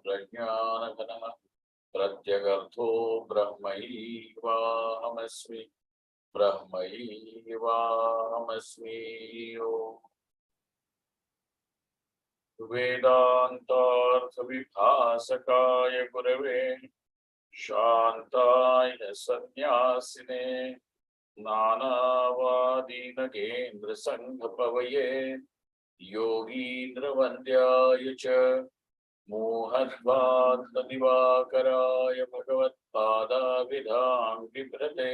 प्रज्ञानघनः प्रत्यगर्थो ब्रह्मैवाहमस्मि ब्रह्मैवाहमस्मि। वेदान्तार्थविभासकाय गुरवे शान्ताय सन्न्यासिने नानावादीनगेन्द्रसङ्घपवये योगीन्द्रवन्द्याय च मोहद्वान्तदिवाकराय भगवत्पादाभिधां बिभ्रते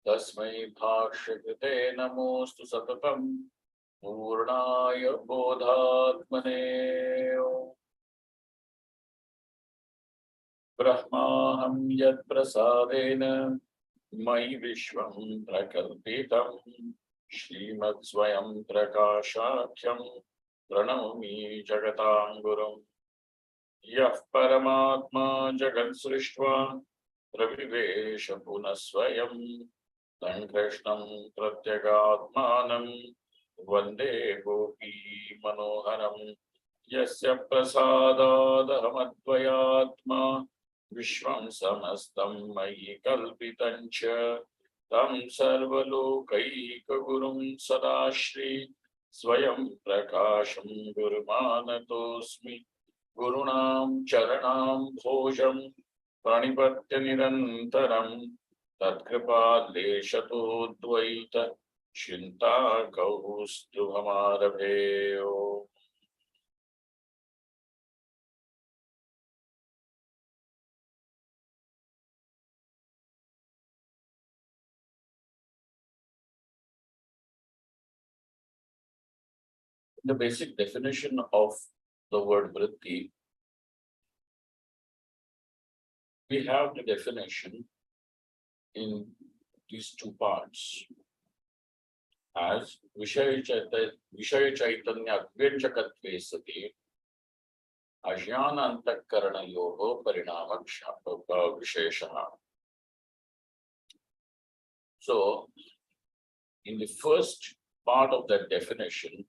तस्मै भाष्यकृते नमोऽस्तु सततं पूर्णाय बोधात्मने। ब्रह्माहं यत्प्रसादेन मयि विश्वं प्रकल्पितं श्रीमत्स्वयं प्रकाशाख्यं प्रणौमि जगतां गुरुं। यः परमात्मा जगत्सृष्ट्वा प्रविवेश पुनः स्वयं तं कृष्णं प्रत्यगात्मानं वन्दे गोपी मनोहरम्। यस्य प्रसादादहमद्वयात्मा विश्वं समस्तं मयि कल्पितं च तं सर्वलोकैकगुरुं सदाश्री स्वयं प्रकाशं गुरुमानतोऽस्मि। गुरूणां चरणां भोजं प्रणिपत्य निरन्तरं तत्कृपालेशतोऽद्वैत चिन्ताकौस्तुभमारभे। The basic definition of the word vritti, we have the definition in these two parts as Vishaya Chaitanya Advyanchakatve Sati Ajnana Antakarana Yoho Parinama Visheshaha. So, in the first part of that definition,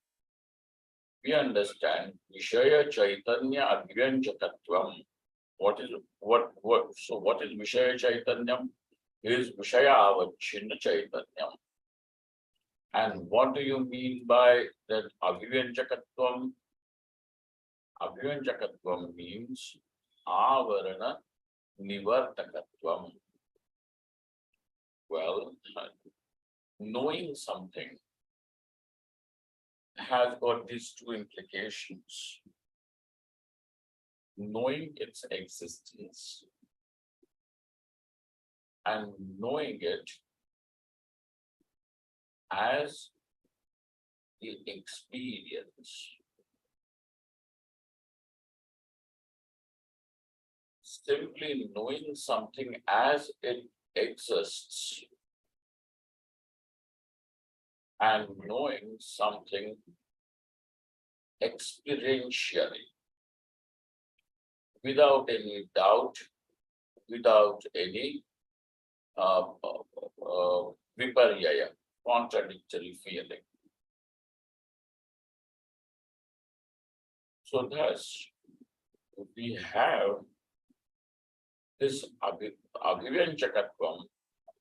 we understand Vishaya Chaitanya Advyanchakatvam. What is Vishaya Chaitanyam? Is Vishaya Avachinna Chaitanyam. And what do you mean by that Advyanchakatvam? Advyanchakatvam means Avarana Nivartakatvam. Well, knowing something has got these two implications. Knowing its existence and knowing it as the experience. Simply knowing something as it exists and knowing something experientially, without any doubt, without any viparyaya, contradictory feeling. So thus, we have this Abhivyanchakatvam,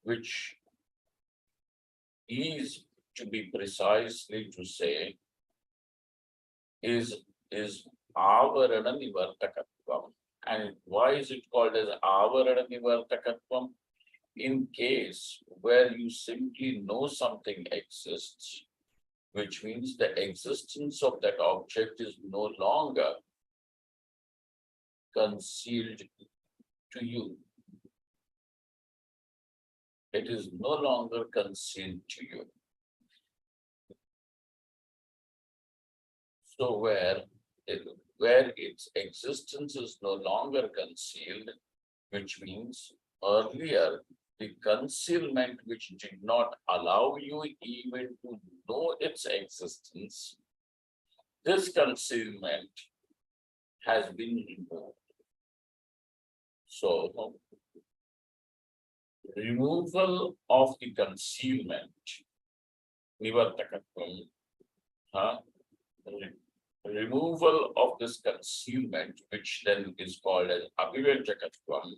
which is, to be precisely to say, is Avarana Nivartakatvam. And why is it called as Avarana Nivartakatvam? In case where you simply know something exists, which means the existence of that object is no longer concealed to you. It is no longer concealed to you. So where its existence is no longer concealed, which means earlier the concealment which did not allow you even to know its existence, this concealment has been removed. So, removal of the concealment, nivartakatvam, removal of this concealment, which then is called as abhivyaktakatvam,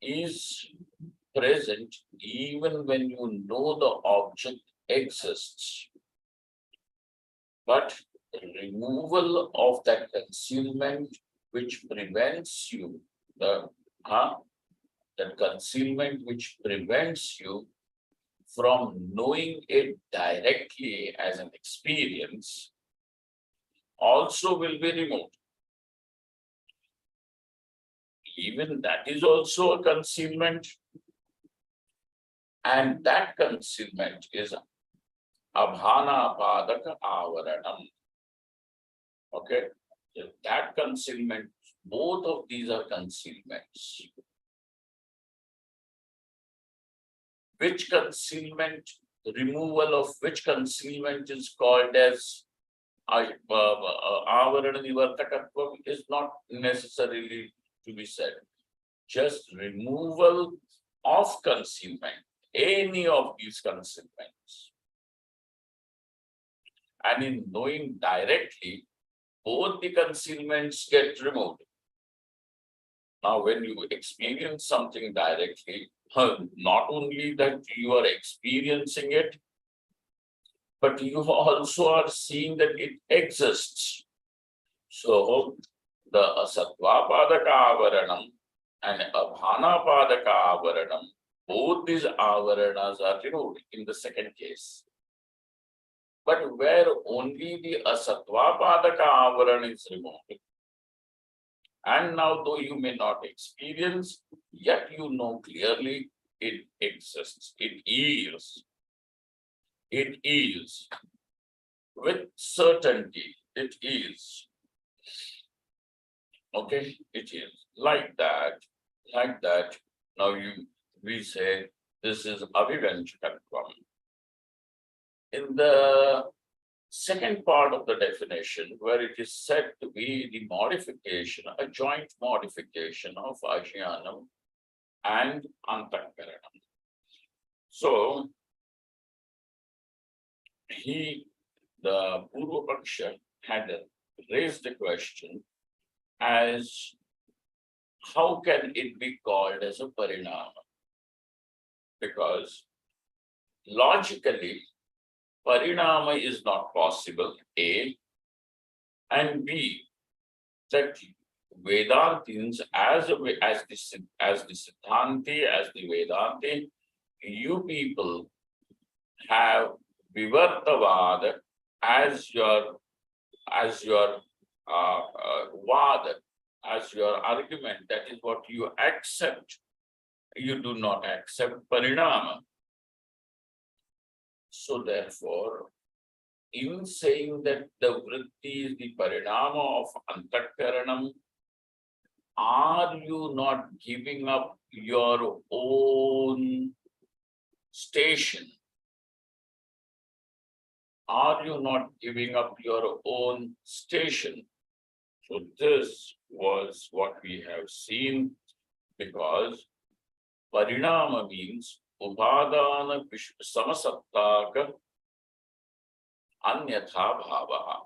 is present even when you know the object exists. But removal of that concealment which prevents you, that concealment which prevents you from knowing it directly as an experience, also will be removed. Even that is also a concealment. And that concealment is abhana padaka avaranam. Okay, that concealment, both of these are concealments. Which concealment, removal of which concealment is called as avarana nivartakatvam is not necessarily to be said. Just removal of concealment, any of these concealments. And in knowing directly, both the concealments get removed. Now, when you experience something directly, not only that you are experiencing it, but you also are seeing that it exists. So, the asatva padaka avaranam and abhana padaka avaranam, both these avaranas are removed in the second case. But where only the asatva padaka avarana is removed, and now though you may not experience, yet you know clearly it exists, it is. It is. With certainty, it is. Okay, it is. Like that. Now we say this is abhivyaktakatvam. In the second part of the definition, where it is said to be the modification, a joint modification of ajnanam and antakaranam. So, the Purva Paksha had raised the question as how can it be called as a parinama? Because logically, parinama is not possible, A, and B, that Vedantins as the Siddhanti, as the Vedanti, you people have Vivartavad as your vada, as your argument. That is what you accept. You do not accept parinama. So therefore, in saying that the vritti is the parinama of antakaranam, are you not giving up your own station? Are you not giving up your own station? So this was what we have seen, because parinama means upadana samasattaka anyatha bhavaha,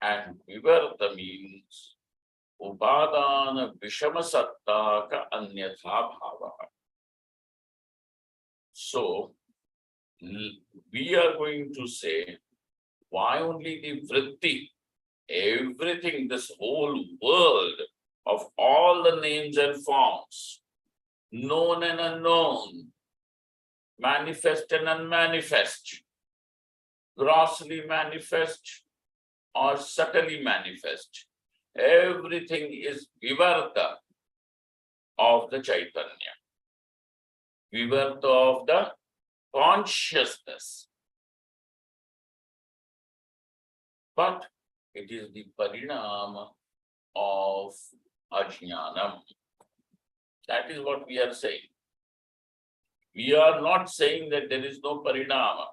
and vivarta means upadana vishamasattaka anyatha bhavaha. So we are going to say why only the vritti, everything, this whole world of all the names and forms, known and unknown, manifest and unmanifest, grossly manifest or subtly manifest, everything is vivarta of the Chaitanya, vivarta of the consciousness. But it is the parinama of ajnanam. That is what we are saying. We are not saying that there is no parinama.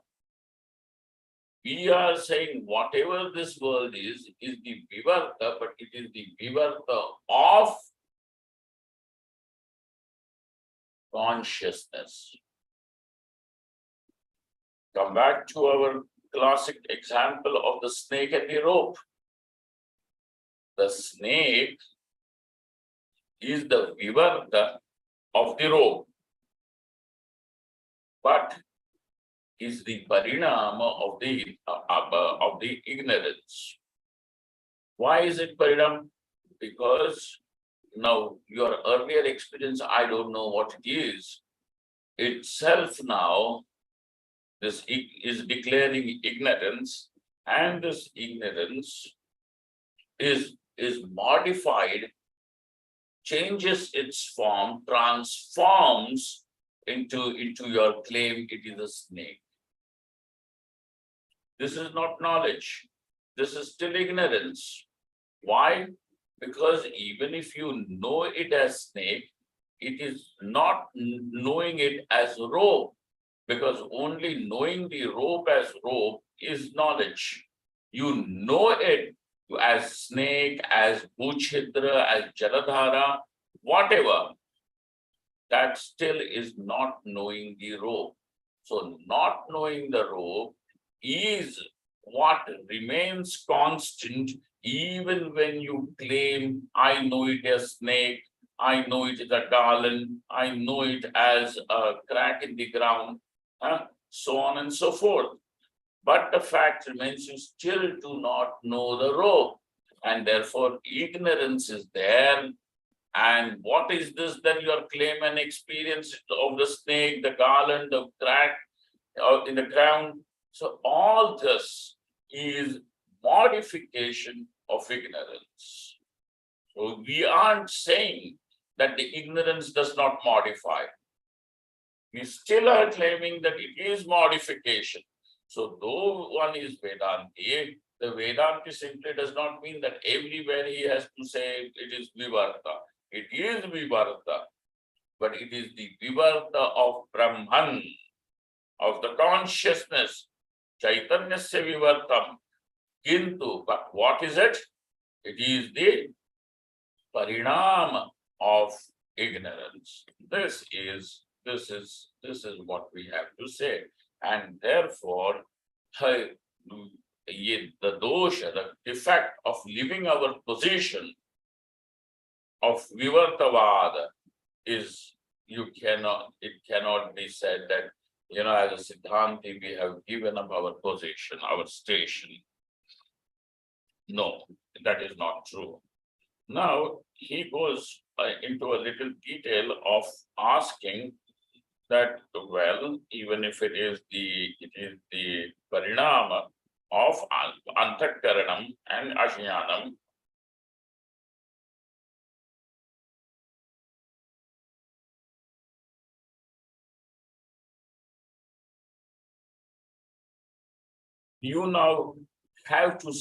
We are saying whatever this world is the vivarta, but it is the vivarta of consciousness. Come back to our classic example of the snake and the rope. The snake is the vivarta of the rope, but is the parinama of the ignorance. Why is it parinam? Because now your earlier experience, I don't know what it is, itself now this is declaring ignorance, and this ignorance is modified, changes its form, transforms into your claim it is a snake. This is not knowledge. This is still ignorance. Why? Because even if you know it as snake, it is not knowing it as rope, because only knowing the rope as rope is knowledge. You know it as snake, as Bhuchhidra, as Jaladhara, whatever, that still is not knowing the rope. So not knowing the rope is what remains constant even when you claim, I know it as snake, I know it as a garland, I know it as a crack in the ground, so on and so forth. But the fact remains you still do not know the rope, and therefore ignorance is there. And what is this then your claim and experience of the snake, the garland, the crack in the ground? So all this is modification of ignorance. So we aren't saying that the ignorance does not modify. We still are claiming that it is modification. So though one is Vedanti, the Vedanti simply does not mean that everywhere he has to say it is Vivarta. It is Vivarta, but it is the Vivarta of Brahman, of the consciousness, Chaitanyasya Vivartam. Kintu, but what is it? It is the Parinama of ignorance. This is what we have to say. And therefore, the dosha, the defect of living our position of Vivartavada is it cannot be said that, as a Siddhanti, we have given up our position, our station. No, that is not true. Now, he goes into a little detail of asking that, well, even if it is the parinama of antakaranam and ajnanam, you now have to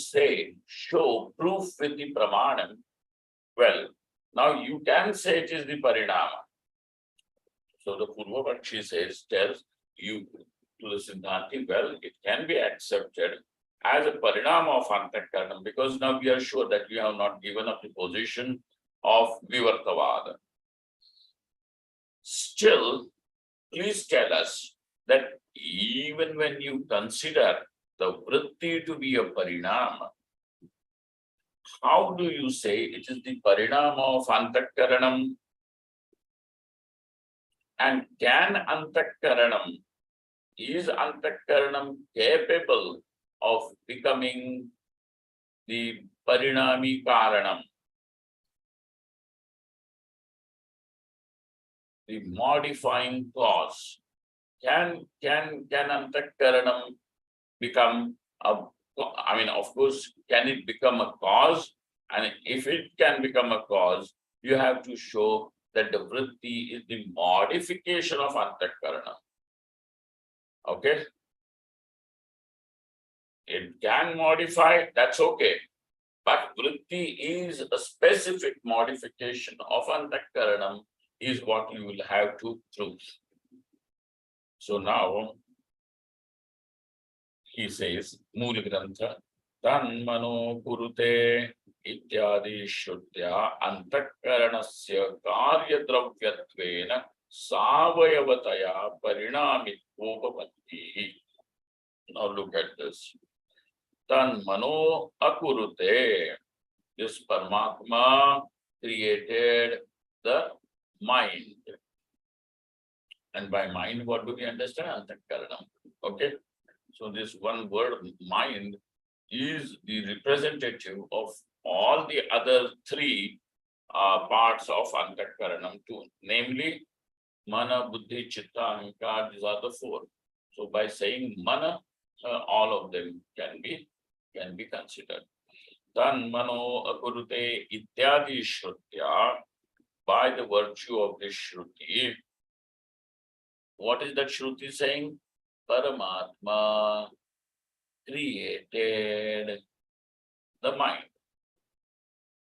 show proof with the pramanam. Well, now you can say it is the parinama. So the Purvapakshi tells you to the Siddhanti, well, it can be accepted as a parinama of antakaranam, because now we are sure that we have not given up the position of Vivartavada. Still, please tell us that even when you consider the vritti to be a parinama, how do you say it is the parinama of antakaranam? And is antakaranam capable of becoming the parinami karanam, the modifying cause? Can antakaranam become of course, can it become a cause? And if it can become a cause, you have to show that the vritti is the modification of antakarana. Okay? It can modify, that's okay. But vritti is a specific modification of antakaranam, is what you will have to prove. So now, he says, Mula Grantha, Tanmano Kurute ityadi shrutya antakaranasya karyadravyattvena savayavataya parinamittvopapattihi. Now look at this. Tan mano akurute. This Paramatma created the mind. And by mind, what do we understand? Antakaranam. Okay. So this one word mind is the representative of all the other three parts of Antakaranam too, namely Mana, Buddhi, Chitta, Ahankar, these are the four. So by saying Mana, all of them can be considered. Tan Mano Akurute Ityadi Shrutya, by the virtue of this Shruti. What is that Shruti saying? Paramatma created the mind.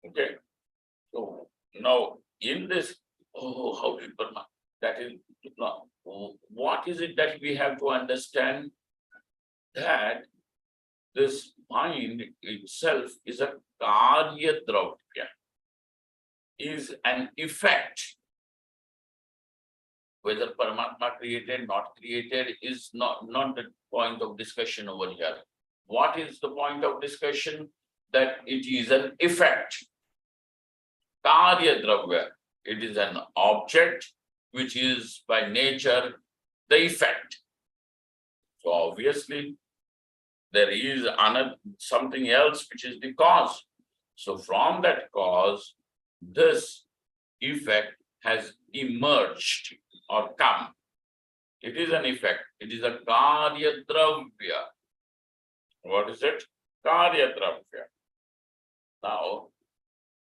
Okay. So now in this, how did Paramatma? That is, now, what is it that we have to understand? That this mind itself is a karya dravya, is an effect. Whether Paramatma created, not created, is not the point of discussion over here. What is the point of discussion? That it is an effect. Karya dravya. It is an object which is by nature the effect. So obviously, there is another something else which is the cause. So from that cause, this effect has emerged or come. It is an effect. It is a karya dravya. What is it? Karya dravya. Now,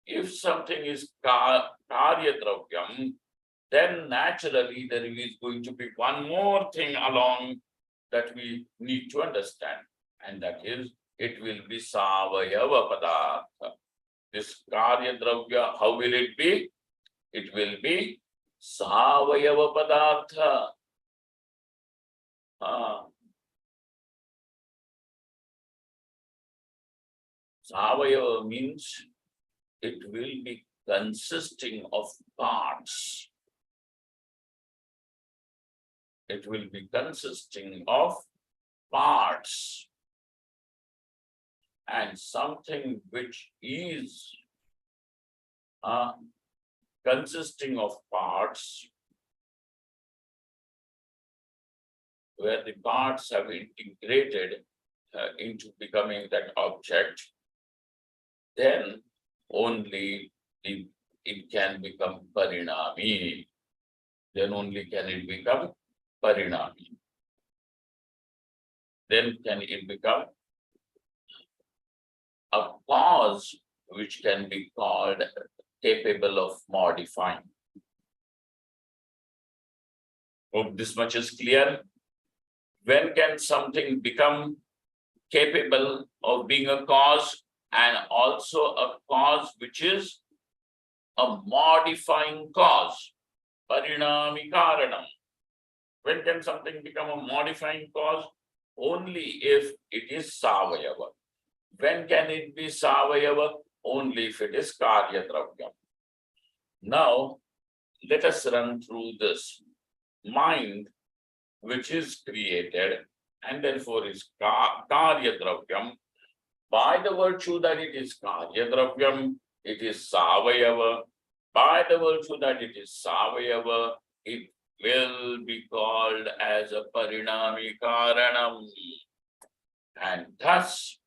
if something is karya dravyam, then naturally there is going to be one more thing along that we need to understand, and that is it will be savayava padartha. This karya dravya, how will it be? It will be savayava padartha. Savayava means it will be consisting of parts. It will be consisting of parts. And something which is consisting of parts, where the parts have integrated into becoming that object, then only it can become parinami. Then only can it become parinami. Then can it become a cause which can be called capable of modifying. Hope this much is clear. When can something become capable of being a cause and also a cause which is a modifying cause? Parinami karanam. When can something become a modifying cause? Only if it is savayava. When can it be savayava? Only if it is karya dravyam. Now, let us run through this. Mind, which is created and therefore is karya dravyam, by the virtue that it is karya dravyam, it is savayava. By the virtue that it is savayava, it will be called as a parinami karanam. And thus,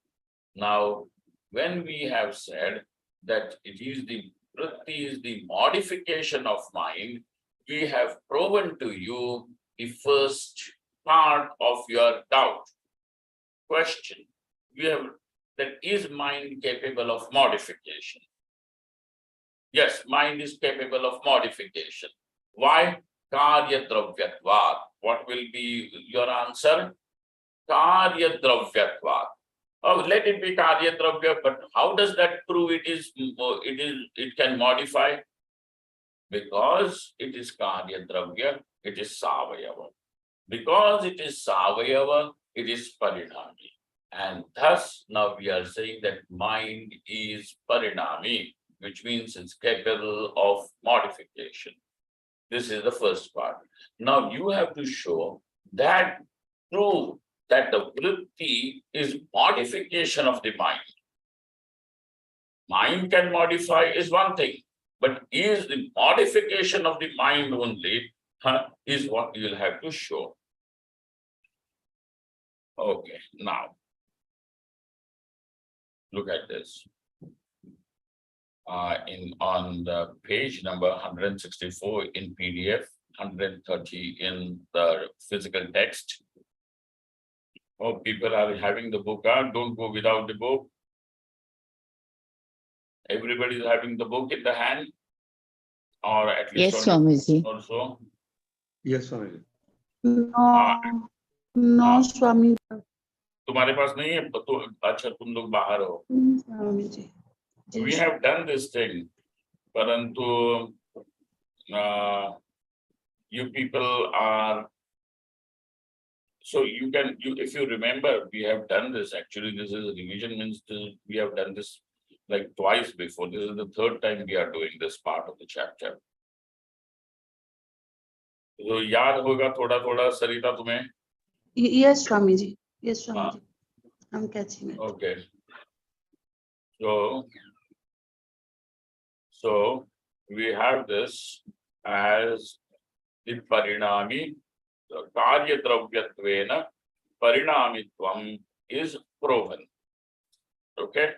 now, when we have said that it is the vritti is the modification of mind, we have proven to you the first part of your doubt. Question: we have that is mind capable of modification? Yes, mind is capable of modification. Why? Karya dravyatvat. What will be your answer? Karya dravyatvat. Oh, let it be karya dravya, but how does that prove it can modify? Because it is karya dravya, it is savayava. Because it is savayava, it is parinami. And thus now we are saying that mind is parinami, which means it's capable of modification. This is the first part. Now you have to show that prove that the vritti is modification of the mind. Mind can modify is one thing, but is the modification of the mind only is what you will have to show. Okay, now look at this. On the page number 164 in PDF, 130 in the physical text. Oh, people are having the book. Don't go without the book. Everybody is having the book in the hand, or at least yes, Swamiji. Also. Yes, Swamiji. No, Swami. तुम्हारे पास नहीं है तो अच्छा तुम लोग बाहर हो. Swami ji. We have done this thing, parantu you people are. So you can, if you remember, we have done this. Actually, this is revision means we have done this like twice before. This is the third time we are doing this part of the chapter. So याद होगा थोड़ा सरिता तुम्हें? Yes, Swami ji. Yes, Swami ji. I'm catching it. Okay. So we have this as the parinami. Karya dravyattvena parinamitvam is proven. Okay.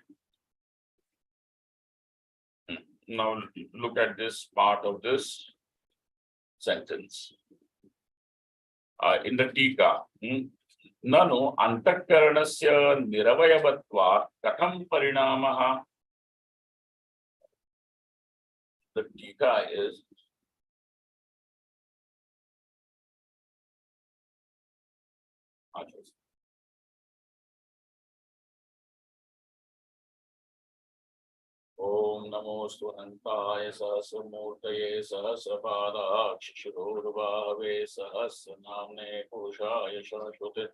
Now look at this part of this sentence. In the Tika, nanu antakaranasya niravayavatvat katham parinamaha. The Tika is Om Namostu Antaya Sahasramurtaye Sahasrapadakshishururvahave Sahasranamne Purushaya Shashvate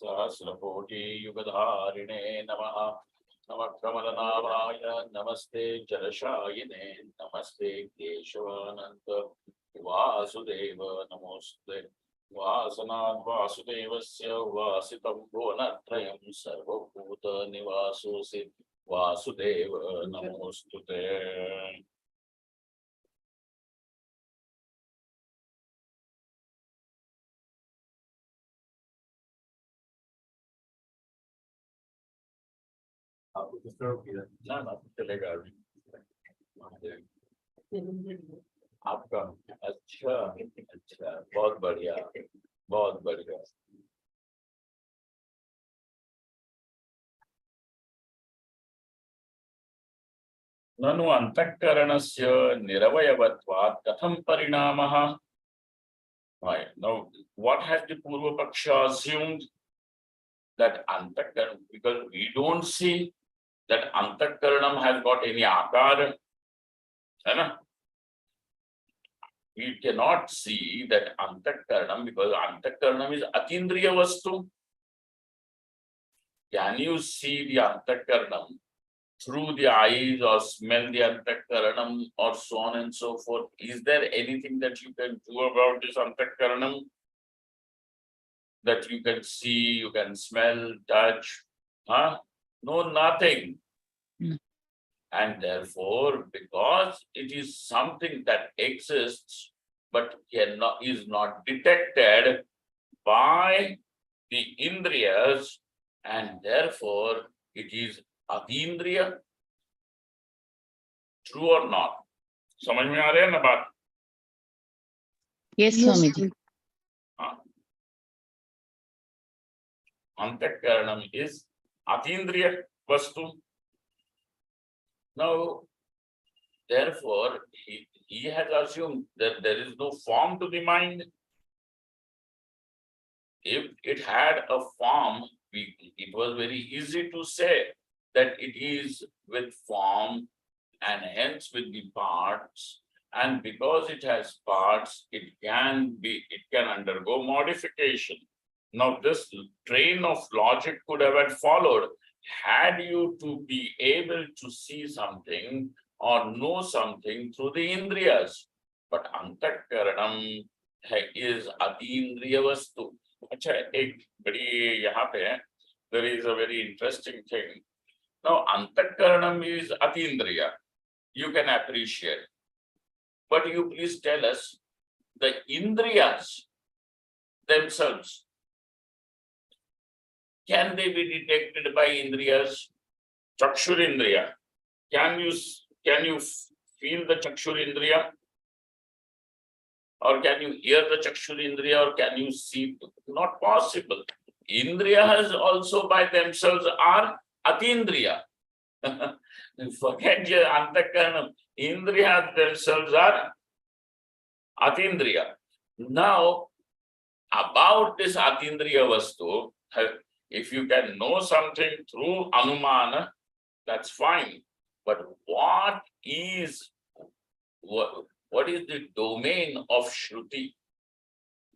Sahasrakoti Yugadharine Namaha Namakkamalanavaya Namaste Jarashayine Namaste Keshavananta Vasudeva Namoste Vasanad Vasudevasya Vasitam Bhuvanattrayam Sarvabhuta Nivasosi Vasudeva Namostute. No, चलेगा अभी. आपका अच्छा बहुत बढ़िया. ननु अंतःकरणस्य निरवयवत्वात् कथम परिणामः. Right. Now, what has the Purva Paksha assumed? That antakaranam, because we don't see that antakaranam has got any akara. We cannot see that antakaranam because antakaranam is atindriya vastu. Can you see the antakaranam through the eyes or smell the antakaranam or so on and so forth? Is there anything that you can do about this antakaranam? That you can see, you can smell, touch? No, nothing. And therefore, because it is something that exists but is not detected by the indriyas, and therefore it is atindriya. True or not? समझ में आ रहा है ना बात? Yes, Swamiji. Antakaranam is atindriya vastu. Now, therefore, he has assumed that there is no form to the mind. If it had a form, it was very easy to say that it is with form and hence with the parts. And because it has parts, it can undergo modification. Now, this train of logic could have been followed had you to be able to see something or know something through the indriyas. But antakaranam is atindriya vastu. अच्छा, एक बड़ी यहाँ पे there is a very interesting thing. Now, antakaranam is atindriya. You can appreciate. But you please tell us the indriyas themselves. Can they be detected by indriyas? Chakshurindriya. Can you feel the chakshurindriya? Or can you hear the chakshurindriya, or can you see? Not possible. Indriyas also by themselves are atindriya. Forget your antakaranam. Indriyas themselves are atindriya. Now, about this atindriya vastu, if you can know something through anumana, that's fine. But what is the domain of Shruti?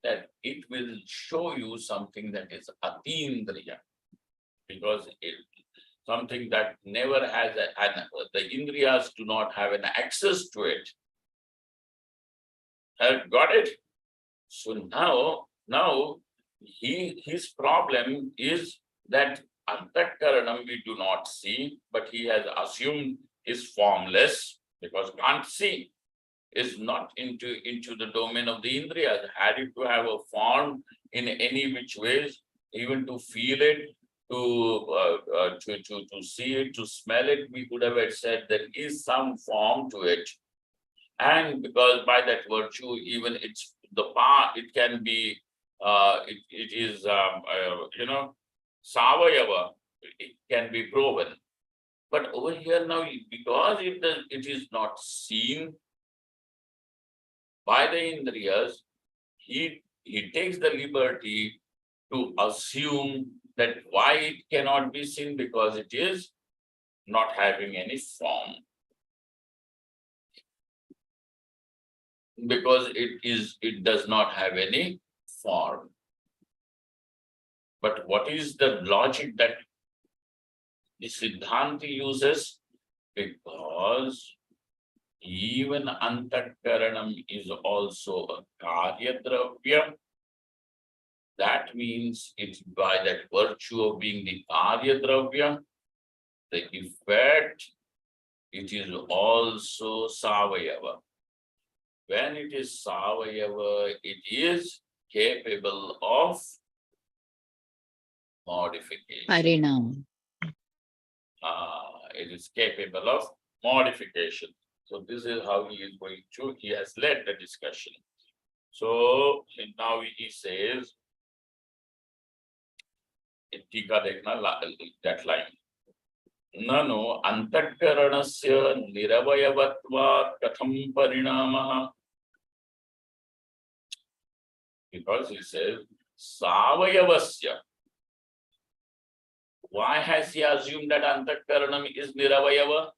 That it will show you something that is atindriya, because something that never has the indriyas do not have an access to it. Have got it? So now his problem is that antakaranam we do not see, but he has assumed is formless because can't see, is not into the domain of the indriyas. Had it to have a form in any which ways, even to feel it, to see it, to smell it, we could have said there is some form to it. And because by that virtue, even it's the part, it can be, it is, savayava, it can be proven. But over here now, because it is not seen by the indriyas, he takes the liberty to assume that why it cannot be seen, because it is not having any form. Because it does not have any form. But what is the logic that the Siddhanti uses? Because even antakaranam is also a karya dravya. That means it's by that virtue of being the karya dravya, the effect, it is also savayava. When it is savayava, it is capable of modification. Harinam. It is capable of modification. So this is how he has led the discussion. So now he says, that line. Nano antakaranasya niravayavatva katham parinamaha. Because he says, savayavasya. Why has he assumed that antakaranam is niravayava?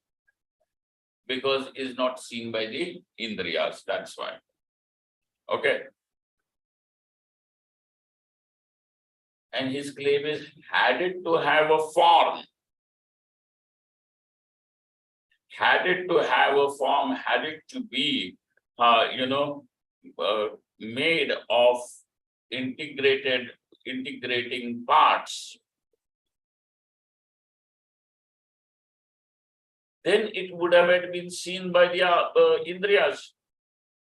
Because it is not seen by the indriyas, that's why. Okay. And his claim is, had it to have a form, had it to be, made of integrating parts, then it would have been seen by the indriyas.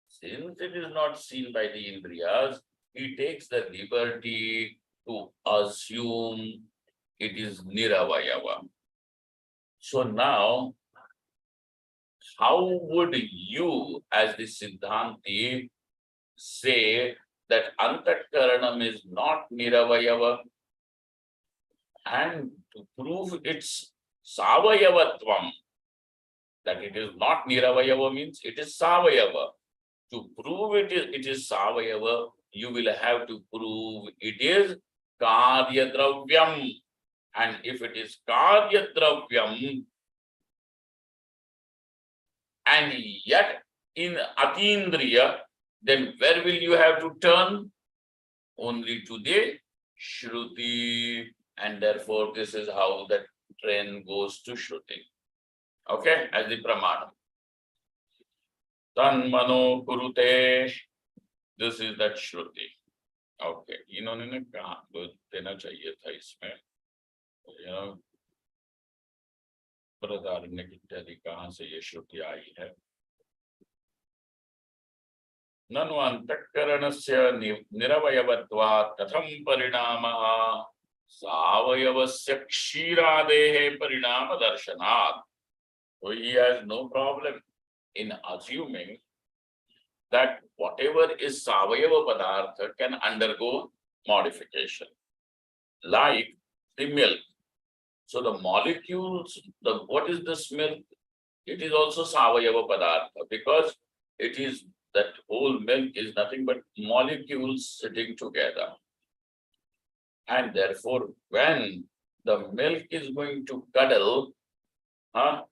Since it is not seen by the indriyas, he takes the liberty to assume it is niravayava. So now, how would you, as the Siddhanti, say that antakaranam is not niravayava? And to prove its savayavatvam, that it is not niravayava means it is savayava. To prove it is savayava, you will have to prove it is karya dravyam. And if it is karya dravyam, and yet in atindriya, then where will you have to turn? Only to the Shruti. And therefore, this is how that train goes to Shruti. Okay, as the Pramana. Tanmano kurute. This is that Shruti. Okay, इन्होंने ना कहा तो देना चाहिए था इसमें, बृहदारण्यक इत्यादि कहाँ से ये श्रुति आई है। ननु अंतःकरणस्य निरवयवत्वात् कथं परिणामः सावयवस्य क्षीरादेः परिणाम दर्शनात्। So he has no problem in assuming that whatever is savayava padartha can undergo modification, like the milk. So the molecules, what is this milk? It is also savayava padartha because it is that whole milk is nothing but molecules sitting together. And therefore, when the milk is going to curdle, how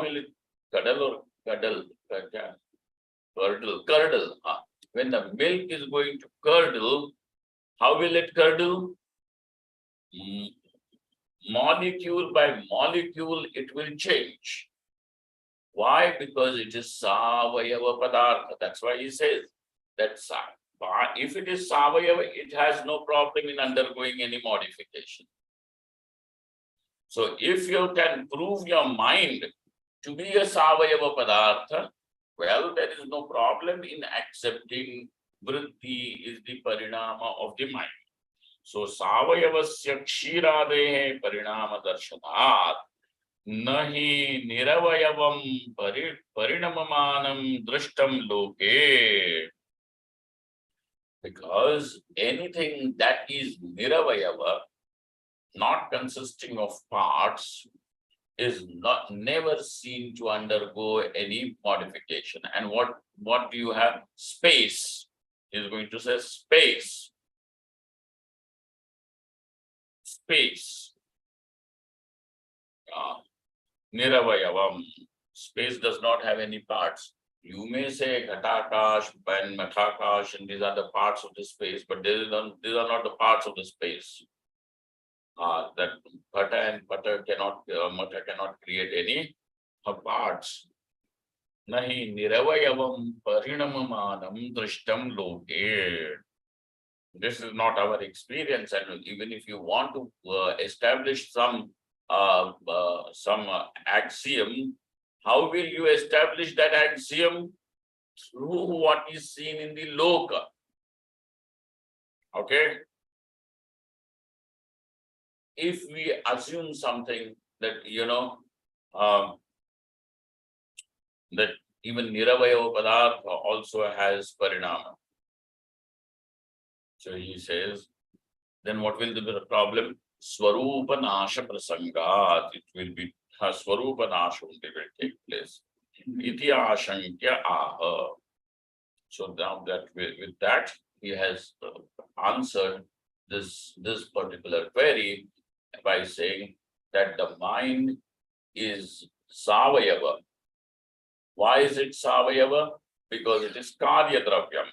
will it curdle or curdle? Curdle. When the milk is going to curdle, how will it curdle? Molecule by molecule, it will change. Why? Because it is savayava padartha. That's why he says that if it is savayava, it has no problem in undergoing any modification. So if you can prove your mind to be a savayava padartha, well, there is no problem in accepting vritti is the parinama of the mind. So savayavasya kshiradehe parinama darshanat nahi niravayavam parinamamanam drishtam loke. Because anything that is niravayava, not consisting of parts, is never seen to undergo any modification. And what do you have? Space. Is going to say space. Space. Niravayavam. Space does not have any parts. You may say Ghatakash and Mathakash, and these are the parts of the space, but these are not the parts of the space. That Ghata and Pata cannot, Mata cannot create any parts. Nahi niravayavam parinamamanam drishtam loke. This is not our experience, and even if you want to establish some axiom, how will you establish that axiom? Through what is seen in the loka. Okay? If we assume something that, that even niravaya padartha also has parinama. So he says, then what will be the problem? Swarupa nasha prasangat. It will be Swarupa nasha will take place. Iti ashankya aha. So now that with that, he has answered this particular query by saying that the mind is savayava. Why is it savayava? Because it is karya dravyam.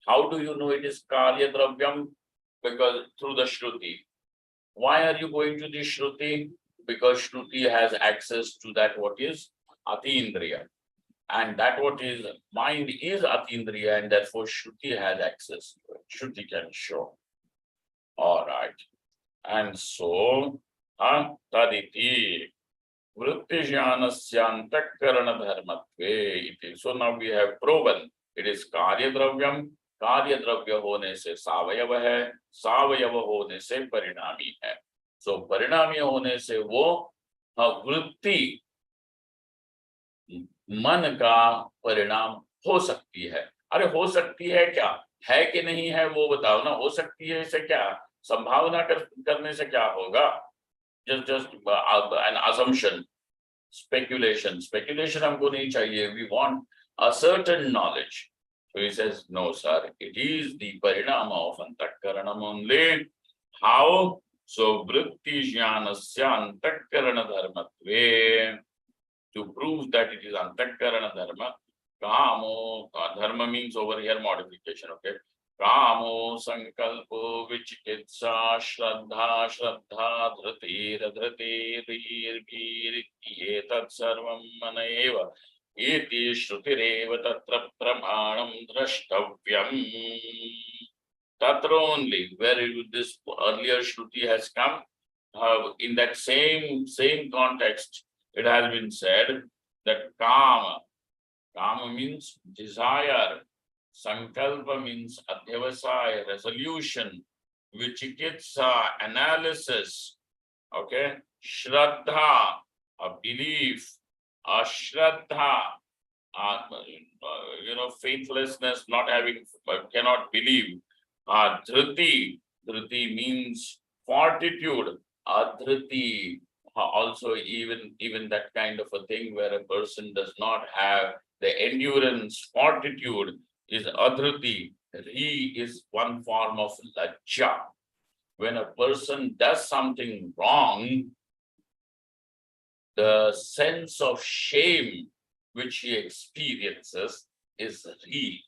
How do you know it is karya dravyam? Because through the shruti. Why are you going to the shruti? Because shruti has access to that what is atindriya. And that what is mind is atindriya, and therefore shruti has access to it. Shruti can show. All right. And so, taditi vrittijnanasya antakarana dharmatve iti. So now we have proven it is karya dravyam. कार्य द्रव्य होने से सावयव है, सावयव होने से परिणामी है. सो परिणामी होने से वो वृत्ति मन का परिणाम हो सकती है. अरे हो सकती है क्या है कि नहीं है वो बताओ ना. हो सकती है इसे क्या संभावना करने से क्या होगा? just an assumption, speculation हमको नहीं चाहिए. We want a certain knowledge. So he says, no, sir, it is the parinama of antakaranam only. How? So, vritti jnanasya antakarana dharmatve. To prove that it is antakarana dharma, kamo, dharma means over here modification, okay? Kamo, sankalpo, vichikitsa, shraddha, dhrati, vir, etat sarvam maneva. Iti shrutireva tatra pramanam drashtavyam. Tatra only, where this earlier Shruti has come, in that same context, it has been said that kama means desire, sankalpa means adhyavasaya, resolution, vichikitsa, analysis, okay, shraddha, a belief, ashraddha, faithlessness, not having, cannot believe. Dhriti means fortitude. Adhriti, also even that kind of a thing where a person does not have the endurance, fortitude is adhriti. He is one form of lajja. When a person does something wrong, the sense of shame which he experiences is re.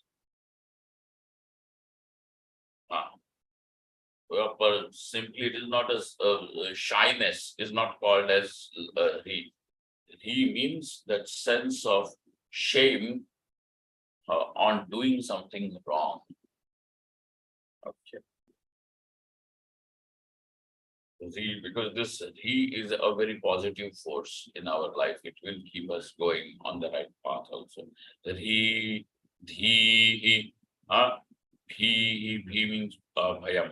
Simply, it is not as shyness, is not called as re. Re means that sense of shame on doing something wrong. Okay. Re, because this re is a very positive force in our life. It will keep us going on the right path also. Re, dhi, bhi means bhayam.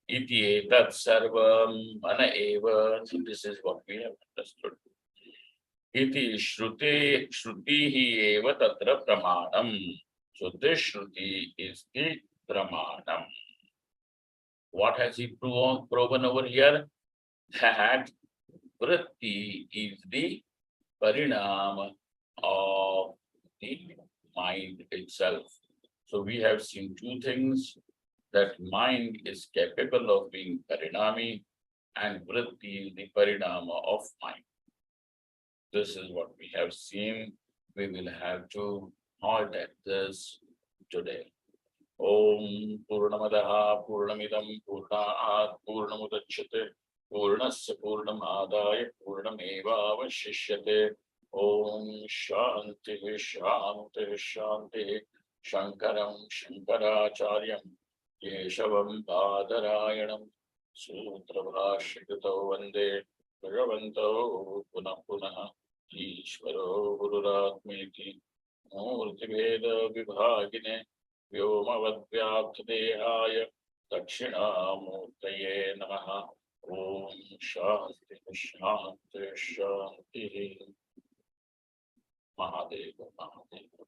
Iti etat sarvam mana eva. This is what we have understood. Iti shruti eva tatra pramanam. So this shruti is the pramanam. What has he proven over here? That vritti is the parinama of the mind itself. So we have seen two things, that mind is capable of being parinami and vritti is the parinama of mind. This is what we have seen. We will have to halt at this today. Om Purnamadaha Purnamidam Purnat Purnamudachyate Purnasya Purnamadaya Purnameva Vashishyate. Om Shanti Shanti Shanti. Shankaram Shankaracharyam Keshavam Badarayanam Sutra Bhashyato Vande Bhagavanto Punah Punah Ishvaro Gururatmeti Murtibheda Vibhagine Vyomavadvyabdhadehaya Dakshinamurtaye Namaha. Om Shanti Shanti Shanti. Mahadeva Mahadeva.